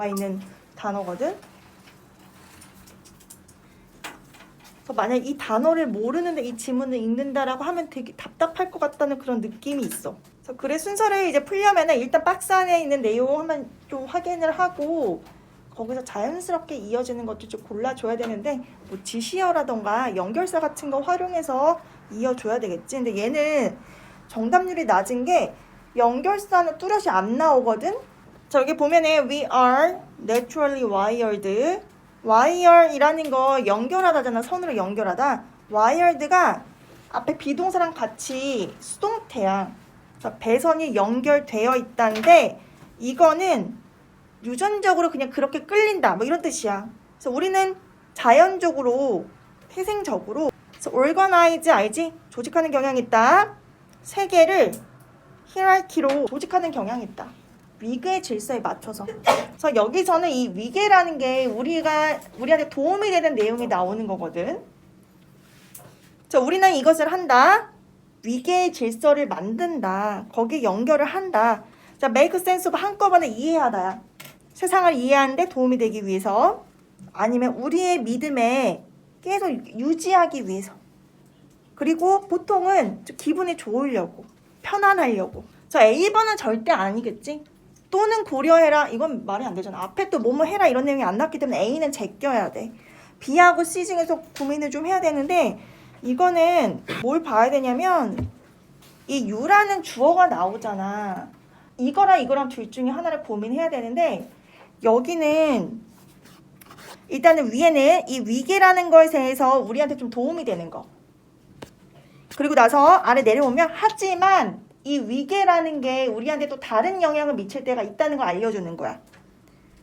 있는 단어거든. 그래서 만약 이 단어를 모르는데 이 지문을 읽는다라고 하면 되게 답답할 것 같다는 그런 느낌이 있어. 그래서 글의 순서를 이제 풀려면은 일단 박스 안에 있는 내용 한번 좀 확인을 하고 거기서 자연스럽게 이어지는 것도 좀 골라줘야 되는데 뭐 지시어라던가 연결사 같은 거 활용해서 이어줘야 되겠지. 근데 얘는 정답률이 낮은 게 연결사는 뚜렷이 안 나오거든. 자, 여기 보면은 we are naturally wired. wire이라는 거 연결하다잖아. 선으로 연결하다. wired가 앞에 비동사랑 같이 수동태야. 자, 배선이 연결되어 있다는데 이거는 유전적으로 그냥 그렇게 끌린다. 뭐 이런 뜻이야. 그래서 우리는 자연적으로, 태생적으로 그래서 organize 알지? 조직하는 경향이 있다. 세계를 히에라키로 조직하는 경향이 있다. 위계의 질서에 맞춰서. 그래서 여기서는 이 위계라는 게 우리한테 도움이 되는 내용이 나오는 거거든. 자, 우리는 이것을 한다. 위계의 질서를 만든다. 거기에 연결을 한다. 자, make sense of 한꺼번에 이해하다야. 세상을 이해하는데 도움이 되기 위해서 아니면 우리의 믿음에 계속 유지하기 위해서. 그리고 보통은 좀 기분이 좋으려고, 편안하려고. 자, A번은 절대 아니겠지? 또는 고려해라. 이건 말이 안 되잖아. 앞에 또 뭐뭐 해라 이런 내용이 안 나왔기 때문에 A는 제껴야 돼. B하고 C 중에서 고민을 좀 해야 되는데 이거는 뭘 봐야 되냐면 이 U라는 주어가 나오잖아. 이거랑 둘 중에 하나를 고민해야 되는데 여기는 일단은 위에는 이 위계라는 것에 대해서 우리한테 좀 도움이 되는 거. 그리고 나서 아래 내려오면 하지만 이 위계라는 게 우리한테 또 다른 영향을 미칠 때가 있다는 걸 알려주는 거야.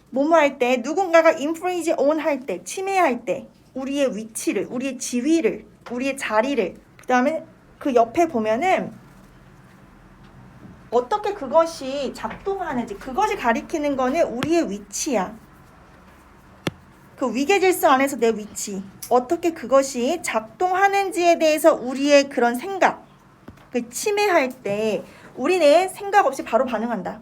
뭐뭐 할 때, 누군가가 infringe on 할 때, 침해할 때 우리의 위치를, 우리의 지위를, 우리의 자리를 그 다음에 그 옆에 보면은 어떻게 그것이 작동하는지 그것이 가리키는 거는 우리의 위치야. 그 위계 질서 안에서 내 위치 어떻게 그것이 작동하는지에 대해서 우리의 그런 생각 그 침해할 때 우리는 생각 없이 바로 반응한다.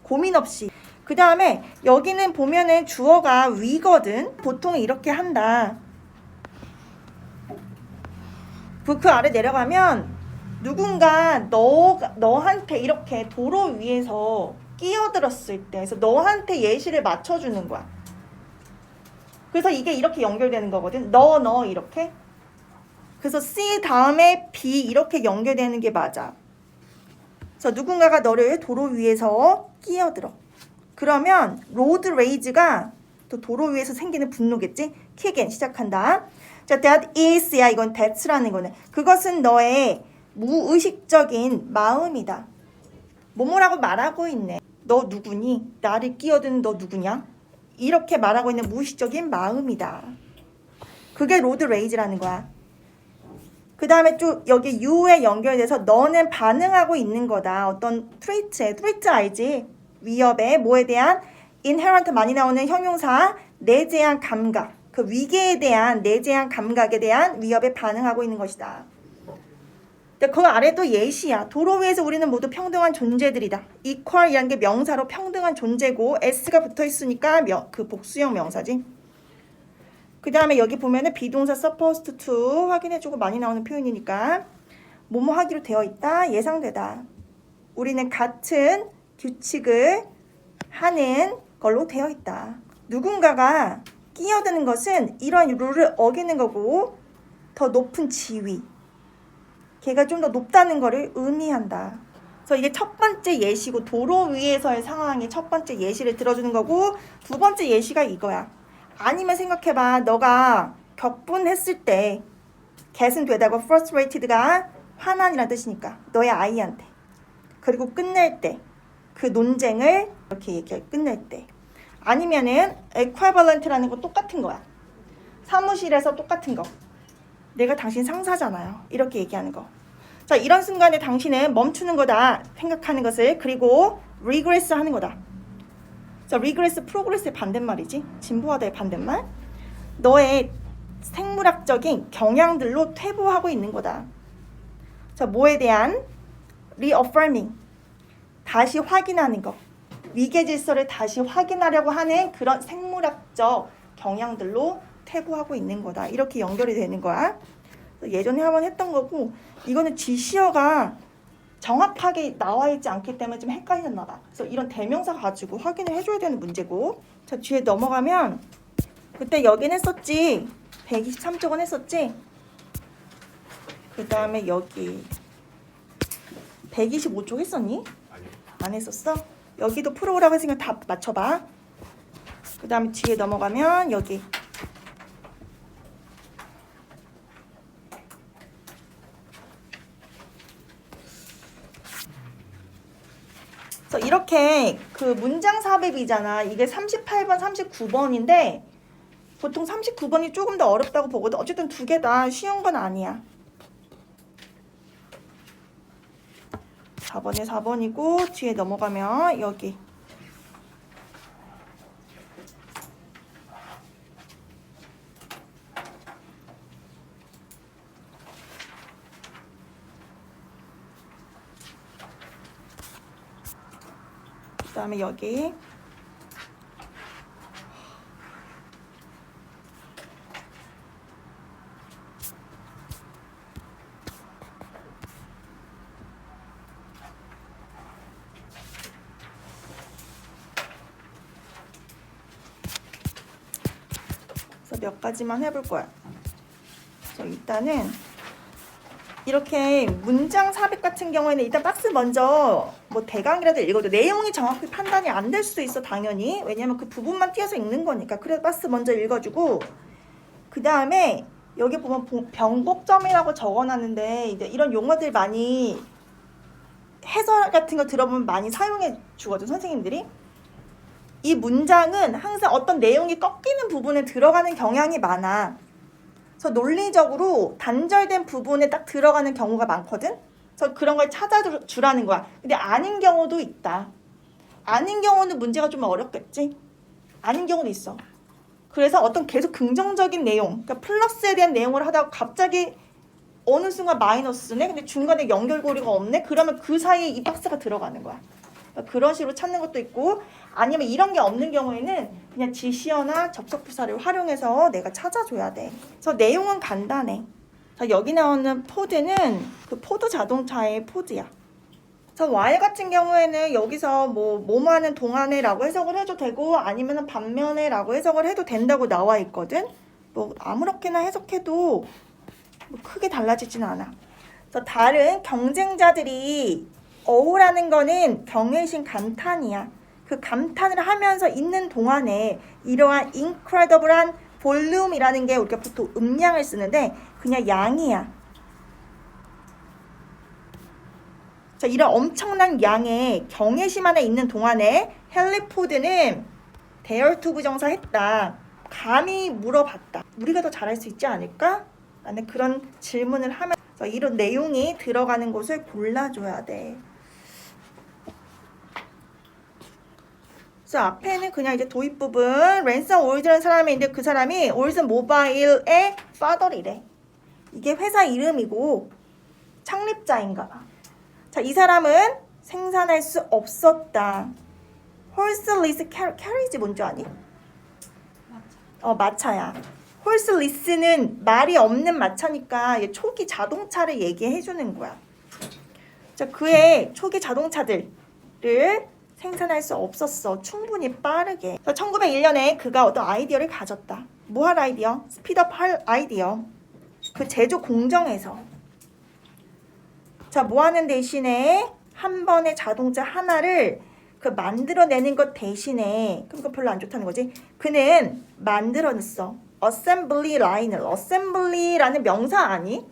고민 없이. 그 다음에 여기는 보면은 주어가 위거든. 보통 이렇게 한다. 그 아래 내려가면 누군가 너한테 이렇게 도로 위에서 끼어들었을 때 그래서 너한테 예시를 맞춰주는 거야. 그래서 이게 이렇게 연결되는 거거든. 너 이렇게. 그래서 C 다음에 B 이렇게 연결되는 게 맞아. 그래서 누군가가 너를 도로 위에서 끼어들어. 그러면 로드 레이즈가 또 도로 위에서 생기는 분노겠지? 킥엔 시작한다. 자, that is야. 이건 that라는 거네. 그것은 너의 무의식적인 마음이다. 뭐뭐라고 말하고 있네. 너 누구니? 나를 끼어드는 너 누구냐? 이렇게 말하고 있는 무의식적인 마음이다. 그게 로드 레이즈라는 거야. 그 다음에 쭉 여기 U에 연결돼서 너는 반응하고 있는 거다. 어떤 트레이트 알지? 위협에 뭐에 대한 inherent 많이 나오는 형용사 내재한 감각. 그 위계에 대한 내재한 감각에 대한 위협에 반응하고 있는 것이다. 근데 그 아래도 예시야. 도로 위에서 우리는 모두 평등한 존재들이다. equal이라는 게 명사로 평등한 존재고 s가 붙어 있으니까 그 복수형 명사지. 그 다음에 여기 보면은 비동사 supposed to 확인해주고 많이 나오는 표현이니까 뭐뭐 하기로 되어 있다. 예상되다. 우리는 같은 규칙을 하는 걸로 되어 있다. 누군가가 끼어드는 것은 이런 룰을 어기는 거고 더 높은 지위 걔가 좀 더 높다는 거를 의미한다. 그래서 이게 첫 번째 예시고 도로 위에서의 상황의 첫 번째 예시를 들어주는 거고 두 번째 예시가 이거야. 아니면 생각해봐. 너가 격분했을 때 get은 되다고 frustrated가 화난이라는 뜻이니까 너의 아이한테 그리고 끝낼 때 그 논쟁을 이렇게 얘기해 끝낼 때 아니면은 equivalent라는 거 똑같은 거야. 사무실에서 똑같은 거 내가 당신 상사잖아요. 이렇게 얘기하는 거. 자, 이런 순간에 당신은 멈추는 거다 생각하는 것을 그리고 regress 하는 거다. 자, regress, progress의 반대말이지. 진보하다의 반대말. 너의 생물학적인 경향들로 퇴보하고 있는 거다. 자, 뭐에 대한 reaffirming. 다시 확인하는 거. 위계 질서를 다시 확인하려고 하는 그런 생물학적 경향들로 태고하고 있는 거다. 이렇게 연결이 되는 거야. 예전에 한번 했던 거고, 이거는 지시어가 정확하게 나와 있지 않기 때문에 좀 헷갈렸나 봐. 그래서 이런 대명사 가지고 확인을 해줘야 되는 문제고. 자, 뒤에 넘어가면 그때 여긴 했었지. 123쪽은 했었지. 그 다음에 여기 125쪽 했었니? 아니요. 안 했었어? 여기도 풀어오라고 했으니까 다 맞춰봐. 그 다음에 뒤에 넘어가면 여기 그래서 이렇게 그 문장 삽입이잖아. 이게 38번, 39번인데 보통 39번이 조금 더 어렵다고 보거든. 어쨌든 두 개 다 쉬운 건 아니야. 4번에 4번이고 뒤에 넘어가면 여기 그 다음에 여기 그래서 몇 가지만 해볼 거야. 그래서 일단은 이렇게 문장 삽입 같은 경우에는 일단 박스 먼저 뭐 대강이라도 읽어도 내용이 정확히 판단이 안 될 수도 있어. 당연히. 왜냐면 그 부분만 띄어서 읽는 거니까. 그래서 박스 먼저 읽어주고 그 다음에 여기 보면 변곡점이라고 적어놨는데 이제 이런 용어들 많이 해설 같은 거 들어보면 많이 사용해 주거든 선생님들이. 이 문장은 항상 어떤 내용이 꺾이는 부분에 들어가는 경향이 많아. 그래서 논리적으로 단절된 부분에 딱 들어가는 경우가 많거든. 그래서 그런 걸 찾아주라는 거야. 근데 아닌 경우도 있다. 아닌 경우는 문제가 좀 어렵겠지. 아닌 경우도 있어. 그래서 어떤 계속 긍정적인 내용, 그러니까 플러스에 대한 내용을 하다가 갑자기 어느 순간 마이너스네. 근데 중간에 연결고리가 없네. 그러면 그 사이에 이 박스가 들어가는 거야. 그러니까 그런 식으로 찾는 것도 있고, 아니면 이런 게 없는 경우에는 그냥 지시어나 접속부사를 활용해서 내가 찾아줘야 돼. 그래서 내용은 간단해. 자, 여기 나오는 포드는 그 포드 자동차의 포드야. 그래서 while 같은 경우에는 여기서 뭐뭐 하는 동안에라고 해석을 해도 되고 아니면 반면에라고 해석을 해도 된다고 나와 있거든. 뭐 아무렇게나 해석해도 뭐 크게 달라지진 않아. 그래서 다른 경쟁자들이 어우라는 거는 경외심 감탄이야. 그 감탄을 하면서 있는 동안에 이러한 incredible한 볼륨이라는 게 우리가 보통 음량을 쓰는데 그냥 양이야. 자, 이런 엄청난 양의 경외심 안에 있는 동안에 헨리 포드는 dare to 부정사 했다. 감히 물어봤다. 우리가 더 잘할 수 있지 않을까? 라는 그런 질문을 하면서 이런 내용이 들어가는 곳을 골라줘야 돼. 그래서 앞에는 그냥 이제 도입 부분 랜섬 올즈라는 사람이 있는데 그 사람이 올즈 모바일의 father이래. 이게 회사 이름이고 창립자인가 봐. 자, 이 사람은 생산할 수 없었다. 홀스 리스 캐리지 뭔지 아니? 마차야. 홀스 리스는 말이 없는 마차니까 초기 자동차를 얘기해 주는 거야. 자, 그의 초기 자동차들을 생산할 수 없었어. 충분히 빠르게. 1901년에 그가 어떤 아이디어를 가졌다. 뭐 할 아이디어? 스피드업 할 아이디어. 그 제조 공정에서. 자, 뭐 하는 대신에 한 번에 자동차 하나를 그 만들어내는 것 대신에 그럼 그거 별로 안 좋다는 거지. 그는 만들어냈어. 어셈블리 라인을. 어셈블리라는 명사 아니?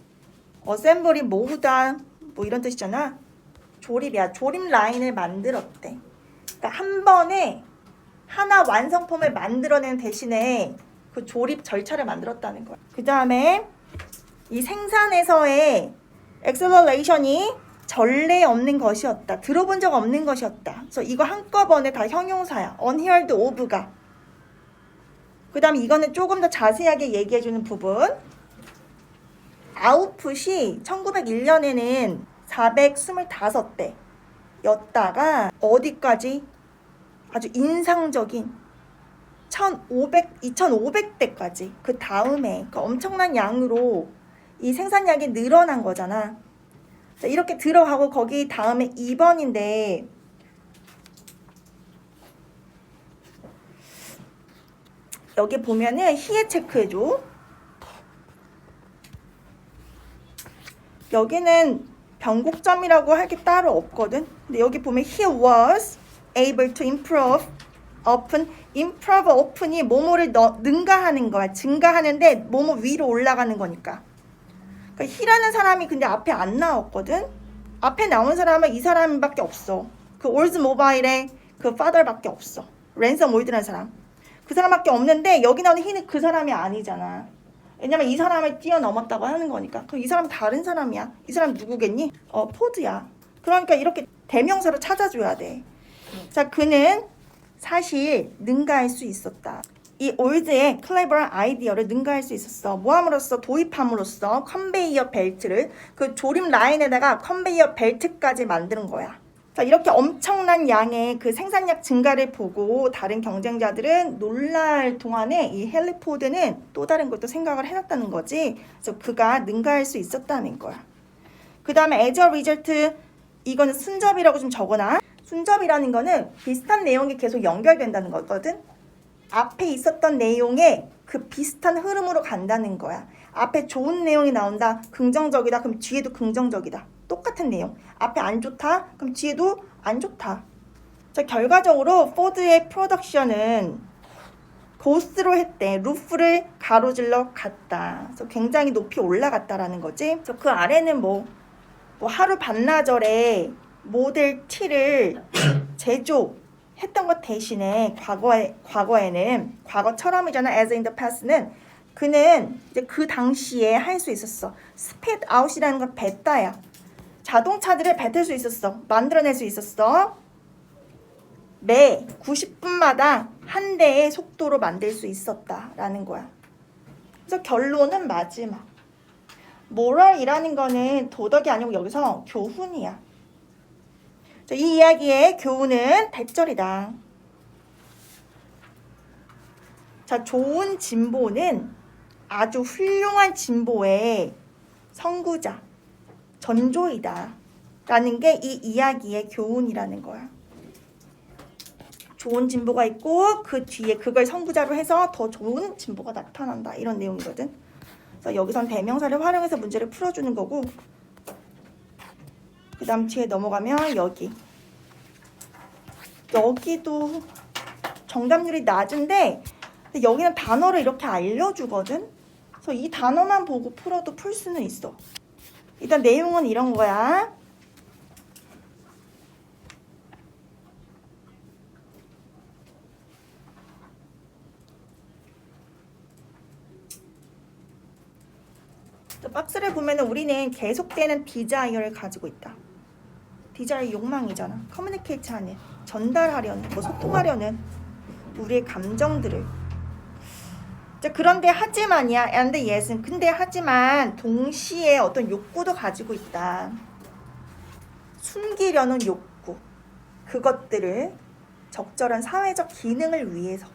어셈블리 모으다 뭐 이런 뜻이잖아. 조립이야. 조립 라인을 만들었대. 그러니까 한 번에 하나 완성품을 만들어내는 대신에 그 조립 절차를 만들었다는 거야. 그 다음에 이 생산에서의 엑셀러레이션이 전례 없는 것이었다. 들어본 적 없는 것이었다. 그래서 이거 한꺼번에 다 형용사야. unheard of가. 그 다음에 이거는 조금 더 자세하게 얘기해주는 부분. 아웃풋이 1901년에는 425대 였다가 어디까지? 아주 인상적인 2500대까지 그 다음에 그 엄청난 양으로 이 생산량이 늘어난 거잖아. 자, 이렇게 들어가고 거기 다음에 2번인데 여기 보면은 히에 체크해줘. 여기는 변곡점이라고 할 게 따로 없거든. 근데 여기 보면 he was able to improve upon 이 뭐뭐를 능가하는 거야. 증가하는데 뭐뭐 위로 올라가는 거니까. 그러니까 he라는 사람이 근데 앞에 안 나왔거든. 앞에 나온 사람은 이 사람밖에 없어. 그 올즈모바일의 그 father밖에 없어. 랜섬 올드라는 사람. 그 사람밖에 없는데 여기 나오는 he는 그 사람이 아니잖아. 왜냐면 이 사람을 뛰어넘었다고 하는 거니까. 그럼 이 사람은 다른 사람이야. 이 사람 누구겠니? 포드야. 그러니까 이렇게 대명사로 찾아줘야 돼. 자, 그는 사실 능가할 수 있었다. 이 올드의 클레버한 아이디어를 능가할 수 있었어. 뭐함으로써? 도입함으로써 컨베이어 벨트를 그 조립 라인에다가 컨베이어 벨트까지 만드는 거야. 자, 이렇게 엄청난 양의 그 생산량 증가를 보고 다른 경쟁자들은 놀랄 동안에 이 헨리 포드는 또 다른 것도 생각을 해놨다는 거지. 그래서 그가 능가할 수 있었다는 거야. 그 다음에 as a result, 이거는 순접이라고 좀 적어놔. 순접이라는 거는 비슷한 내용이 계속 연결된다는 거거든. 앞에 있었던 내용에 그 비슷한 흐름으로 간다는 거야. 앞에 좋은 내용이 나온다. 긍정적이다. 그럼 뒤에도 긍정적이다. 똑같은 내용. 앞에 안 좋다. 그럼 뒤에도 안 좋다. 자, 결과적으로 포드의 프로덕션은 고스로 했대. 루프를 가로질러 갔다. 그래서 굉장히 높이 올라갔다라는 거지. 그래서 그 아래는 뭐 하루 반나절에 모델 T를 제조했던 것 대신에 과거에는 과거처럼이잖아. as in the past는 그는 이제 그 당시에 할 수 있었어. 스피드 아웃이라는 건 뱉다야. 자동차들을 뱉을 수 있었어. 만들어낼 수 있었어. 매 90분마다 한 대의 속도로 만들 수 있었다라는 거야. 그래서 결론은 마지막. moral이라는 거는 도덕이 아니고 여기서 교훈이야. 자, 이 이야기의 교훈은 대절이다. 자, 좋은 진보는 아주 훌륭한 진보의 선구자, 전조이다. 라는 게 이 이야기의 교훈이라는 거야. 좋은 진보가 있고 그 뒤에 그걸 선구자로 해서 더 좋은 진보가 나타난다. 이런 내용이거든. 그래서 여기선 대명사를 활용해서 문제를 풀어주는 거고, 그 다음 뒤에 넘어가면 여기도 정답률이 낮은데 여기는 단어를 이렇게 알려주거든. 그래서 이 단어만 보고 풀어도 풀 수는 있어. 일단 내용은 이런 거야. 박스를 보면 우리는 계속되는 디자이어를 가지고 있다. 디자이어 욕망이잖아. 커뮤니케이트 하는, 전달하려는, 소통하려는 우리의 감정들을. 자, 그런데 하지만이야. and yet은 근데 하지만 동시에 어떤 욕구도 가지고 있다. 숨기려는 욕구. 그것들을 적절한 사회적 기능을 위해서,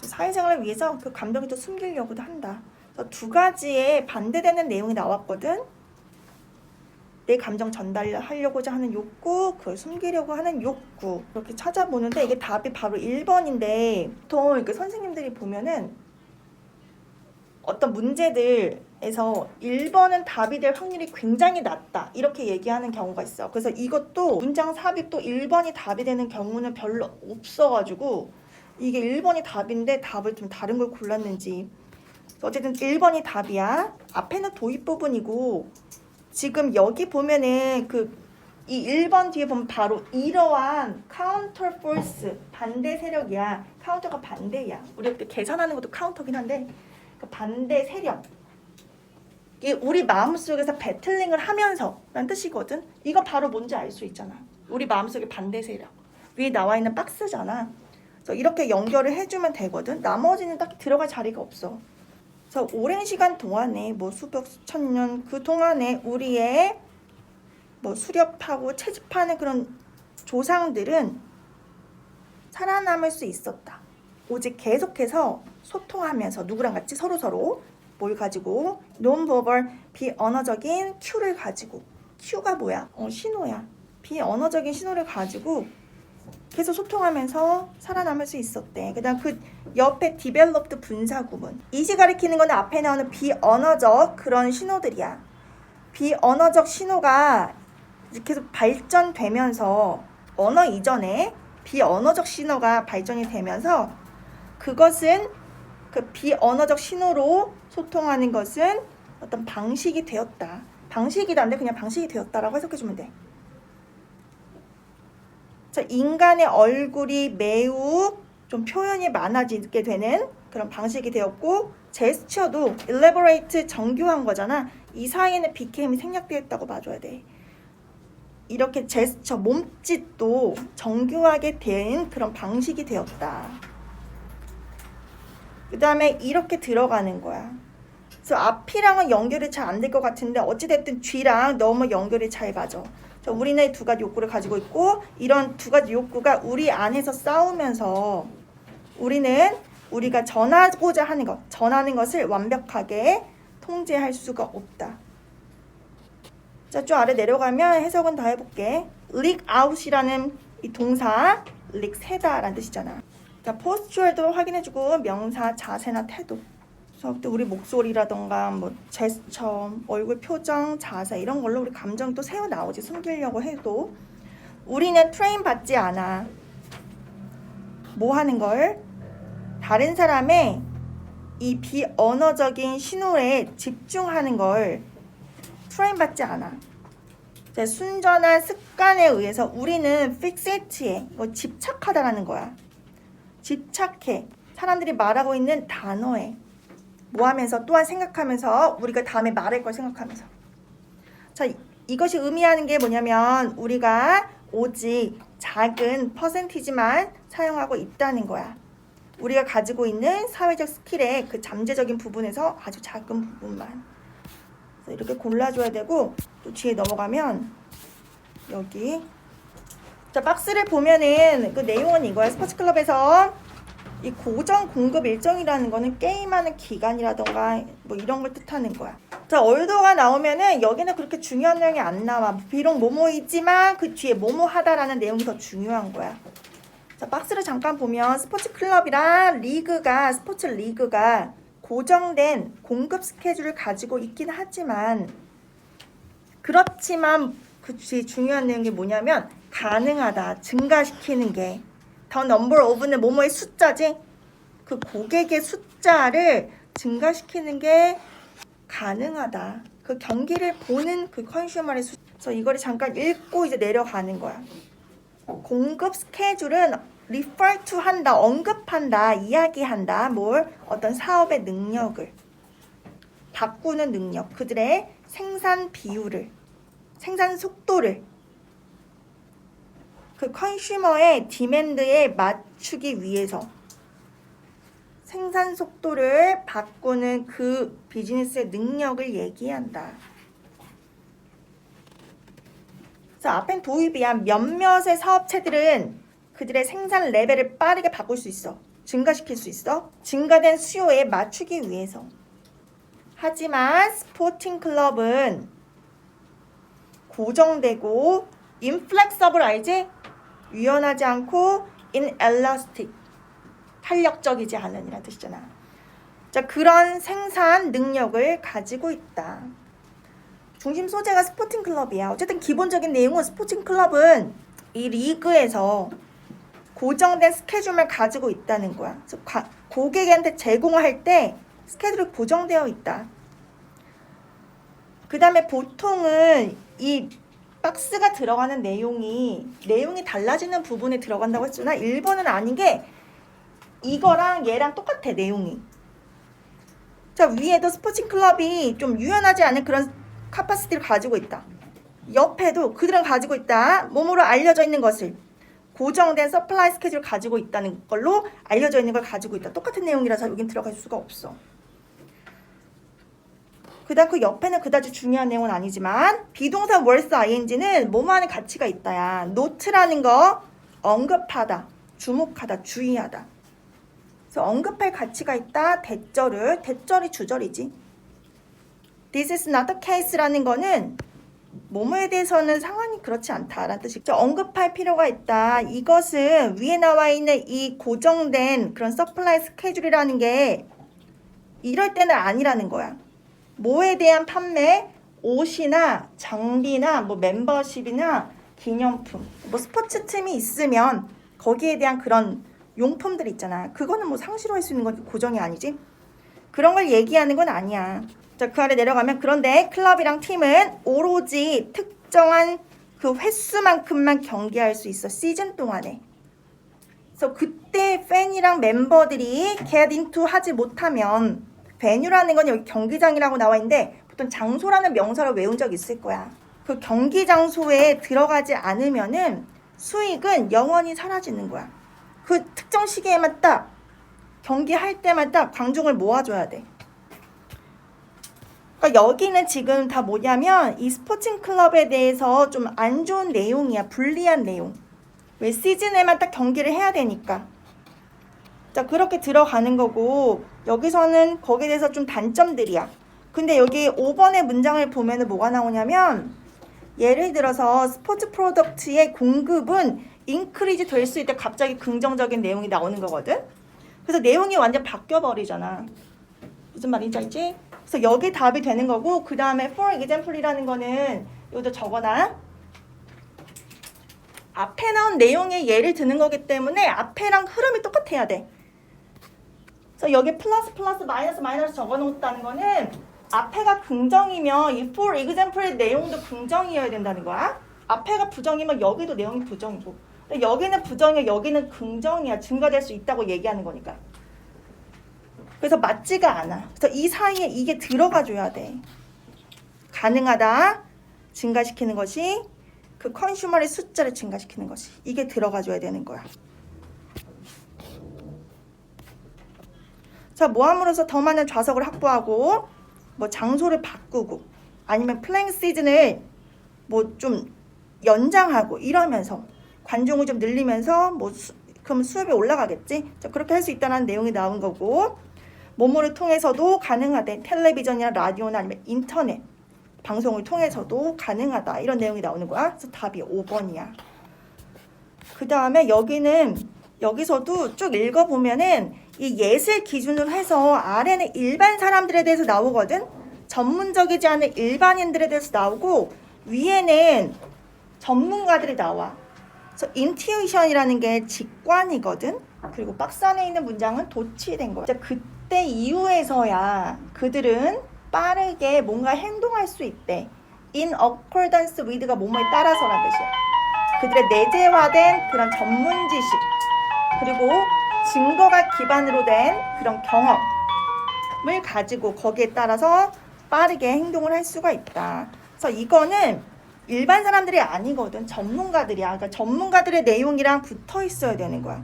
사회생활을 위해서 그 감정을 또 숨기려고도 한다. 두 가지의 반대되는 내용이 나왔거든. 내 감정 전달하려고자 하는 욕구, 그걸 숨기려고 하는 욕구. 이렇게 찾아보는데 이게 답이 바로 1번인데 보통 이렇게 선생님들이 보면은 어떤 문제들에서 1번은 답이 될 확률이 굉장히 낮다. 이렇게 얘기하는 경우가 있어. 그래서 이것도 문장 삽입도 1번이 답이 되는 경우는 별로 없어가지고 이게 1번이 답인데 답을 좀 다른 걸 골랐는지. 어쨌든 1번이 답이야. 앞에는 도입 부분이고 지금 여기 보면은 이 1번 뒤에 보면 바로 이러한 카운터 포스, 반대 세력이야. 카운터가 반대야. 우리 그때 계산하는 것도 카운터긴 한데 그 반대 세력. 이게 우리 마음속에서 배틀링을 하면서 라는 뜻이거든. 이거 바로 뭔지 알 수 있잖아. 우리 마음속에 반대 세력. 위에 나와 있는 박스잖아. 그래서 이렇게 연결을 해주면 되거든. 나머지는 딱히 들어갈 자리가 없어. 그래서 오랜 시간 동안에 수백 수천 년 그 동안에 우리의 수렵하고 채집하는 그런 조상들은 살아남을 수 있었다. 오직 계속해서 소통하면서 누구랑 같이 서로 뭘 가지고 논버벌 비언어적인 큐를 가지고 큐가 뭐야? 신호야. 비언어적인 신호를 가지고 계속 소통하면서 살아남을 수 있었대. 그다음 그 옆에 developed 분사 구문. 이시 가리키는 건 앞에 나오는 비언어적 그런 신호들이야. 비언어적 신호가 계속 발전되면서 언어 이전에 비언어적 신호가 발전이 되면서 그것은 그 비언어적 신호로 소통하는 것은 어떤 방식이 되었다. 방식이다. 근데 그냥 방식이 되었다라고 해석해주면 돼. 자, 인간의 얼굴이 매우 좀 표현이 많아지게 되는 그런 방식이 되었고 제스처도 elaborate 정교한 거잖아. 이 사이에는 BKM이 생략되었다고 봐줘야 돼. 이렇게 제스처, 몸짓도 정교하게 된 그런 방식이 되었다. 그 다음에 이렇게 들어가는 거야. 그래서 앞이랑은 연결이 잘 안 될 것 같은데 어찌됐든 뒤랑 너무 연결이 잘 맞아. 우리는 두 가지 욕구를 가지고 있고 이런 두 가지 욕구가 우리 안에서 싸우면서 우리는 우리가 전하고자 하는 것, 전하는 것을 완벽하게 통제할 수가 없다. 자, 좀 아래 내려가면 해석은 다 해볼게. leak out이라는 이 동사, leak 새다라는 뜻이잖아. 자, posture도 확인해주고 명사, 자세나 태도. 그래서 또 우리 목소리라던가 뭐 제스처, 얼굴 표정, 자세 이런 걸로 우리 감정이 또 새어 나오지. 숨기려고 해도 우리는 트레인 받지 않아. 뭐 하는 걸? 다른 사람의 이 비언어적인 신호에 집중하는 걸 트레인 받지 않아. 자, 순전한 습관에 의해서 우리는 fixate에 집착하다라는 거야. 집착해. 사람들이 말하고 있는 단어에 뭐 하면서 또한 생각하면서 우리가 다음에 말할 걸 생각하면서. 자, 이것이 의미하는 게 뭐냐면 우리가 오직 작은 퍼센티지만 사용하고 있다는 거야. 우리가 가지고 있는 사회적 스킬의 그 잠재적인 부분에서 아주 작은 부분만. 그래서 이렇게 골라줘야 되고 또 뒤에 넘어가면 여기 자, 박스를 보면은 그 내용은 이거야. 스포츠클럽에서 이 고정 공급 일정이라는 거는 게임하는 기간이라던가 뭐 이런 걸 뜻하는 거야. 자, 얼더가 나오면은 여기는 그렇게 중요한 내용이 안 나와. 비록 뭐뭐이지만 그 뒤에 뭐뭐하다라는 내용이 더 중요한 거야. 자, 박스를 잠깐 보면 스포츠 클럽이랑 리그가 스포츠 리그가 고정된 공급 스케줄을 가지고 있긴 하지만 그렇지만 그 뒤에 중요한 내용이 뭐냐면 가능하다. 증가시키는 게 더 넘버 오브는 뭐뭐의 숫자지. 그 고객의 숫자를 증가시키는 게 가능하다. 그 경기를 보는 그 컨슈머의 숫자. 그래서 이거를 잠깐 읽고 이제 내려가는 거야. 공급 스케줄은 refer to 한다, 언급한다, 이야기한다. 뭘? 어떤 사업의 능력을 바꾸는 능력, 그들의 생산 비율을, 생산 속도를 그 컨슈머의 디맨드에 맞추기 위해서 생산 속도를 바꾸는 그 비즈니스의 능력을 얘기한다. 그래서 앞엔 도입이야. 몇몇의 사업체들은 그들의 생산 레벨을 빠르게 바꿀 수 있어. 증가시킬 수 있어. 증가된 수요에 맞추기 위해서. 하지만 스포팅 클럽은 고정되고 inflexible 알지? 유연하지 않고 inelastic 탄력적이지 않은 이라는 뜻이잖아. 자, 그런 생산 능력을 가지고 있다. 중심 소재가 스포팅 클럽이야. 어쨌든 기본적인 내용은 스포팅 클럽은 이 리그에서 고정된 스케줄만 가지고 있다는 거야. 그래서 고객한테 제공할 때 스케줄이 고정되어 있다. 그 다음에 보통은 이 박스가 들어가는 내용이 달라지는 부분에 들어간다고 했잖아. 1번은 아닌 게 이거랑 얘랑 똑같아, 내용이. 자, 위에도 스포팅 클럽이 좀 유연하지 않은 그런 카파시티를 가지고 있다. 옆에도 그들은 가지고 있다. 몸으로 알려져 있는 것을 고정된 서플라이 스케줄을 가지고 있다는 걸로 알려져 있는 걸 가지고 있다. 똑같은 내용이라서 여긴 들어갈 수가 없어. 그다음 그 옆에는 그다지 중요한 내용은 아니지만 비동사 worth ing는 뭐뭐 하는 가치가 있다야. 노트라는 거 언급하다. 주목하다, 주의하다. 그래서 언급할 가치가 있다. 대절이 주절이지. This is not the case라는 거는 뭐뭐에 대해서는 상황이 그렇지 않다라는 뜻이죠. 언급할 필요가 있다. 이것은 위에 나와 있는 이 고정된 그런 서플라이 스케줄이라는 게 이럴 때는 아니라는 거야. 뭐에 대한 판매? 옷이나 장비나 뭐 멤버십이나 기념품, 뭐 스포츠 팀이 있으면 거기에 대한 그런 용품들 있잖아. 그거는 뭐 상시로 할 수 있는 건 고정이 아니지. 그런 걸 얘기하는 건 아니야. 자, 그 아래 내려가면 그런데 클럽이랑 팀은 오로지 특정한 그 횟수만큼만 경기할 수 있어. 시즌 동안에. 그래서 그때 팬이랑 멤버들이 get into 하지 못하면 베뉴라는 건 여기 경기장이라고 나와 있는데 보통 장소라는 명사를 외운 적 있을 거야. 그 경기 장소에 들어가지 않으면은 수익은 영원히 사라지는 거야. 그 특정 시기에만 딱 경기할 때만 딱 관중을 모아줘야 돼. 그러니까 여기는 지금 다 뭐냐면 이 스포츠 클럽에 대해서 좀 안 좋은 내용이야. 불리한 내용. 왜 시즌에만 딱 경기를 해야 되니까. 자, 그렇게 들어가는 거고 여기서는 거기에 대해서 좀 단점들이야. 근데 여기 5번의 문장을 보면은 뭐가 나오냐면 예를 들어서 스포츠 프로덕트의 공급은 인크리즈 될 수 있다. 갑자기 긍정적인 내용이 나오는 거거든. 그래서 내용이 완전 바뀌어 버리잖아. 무슨 말인지 알지? 그래서 여기 답이 되는 거고 그 다음에 for example이라는 거는 여기다 적어놔. 앞에 나온 내용의 예를 드는 거기 때문에 앞에랑 흐름이 똑같아야 돼. 그래서 여기 플러스 마이너스 적어놓았다는 거는 앞에가 긍정이면 이 for example의 내용도 긍정이어야 된다는 거야. 앞에가 부정이면 여기도 내용이 부정이고 근데 여기는 부정이야 여기는 긍정이야. 증가될 수 있다고 얘기하는 거니까. 그래서 맞지가 않아. 그래서 이 사이에 이게 들어가줘야 돼. 가능하다. 증가시키는 것이 그 컨슈머의 숫자를 증가시키는 것이 이게 들어가줘야 되는 거야. 자, 모함으로써 더 많은 좌석을 확보하고 뭐 장소를 바꾸고 아니면 플레잉 시즌을 뭐 좀 연장하고 이러면서 관중을 좀 늘리면서 뭐 그럼 수협이 올라가겠지. 자, 그렇게 할 수 있다는 내용이 나온 거고 뭐뭐를 통해서도 가능하대. 텔레비전이나 라디오나 아니면 인터넷 방송을 통해서도 가능하다. 이런 내용이 나오는 거야. 그래서 답이 5번이야. 그 다음에 여기서도 쭉 읽어보면은 이 예술 기준으로 해서 아래는 일반 사람들에 대해서 나오거든. 전문적이지 않은 일반인들에 대해서 나오고 위에는 전문가들이 나와. 그래서 인튜이션이라는 게 직관이거든. 그리고 박스 안에 있는 문장은 도치된 거야. 그때 이후에서야 그들은 빠르게 뭔가 행동할 수 있대. In accordance with가 뭐뭐에 따라서라는 뜻이야. 그들의 내재화된 그런 전문 지식 그리고 증거가 기반으로 된 그런 경험을 가지고 거기에 따라서 빠르게 행동을 할 수가 있다. 그래서 이거는 일반 사람들이 아니거든. 전문가들이야. 그러니까 전문가들의 내용이랑 붙어 있어야 되는 거야.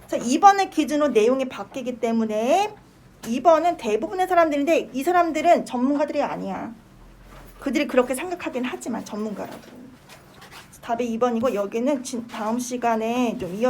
그래서 2번을 기준으로 내용이 바뀌기 때문에 2번은 대부분의 사람들인데 이 사람들은 전문가들이 아니야. 그들이 그렇게 생각하긴 하지만 전문가라고. 답이 2번이고 여기는 다음 시간에 좀 이어서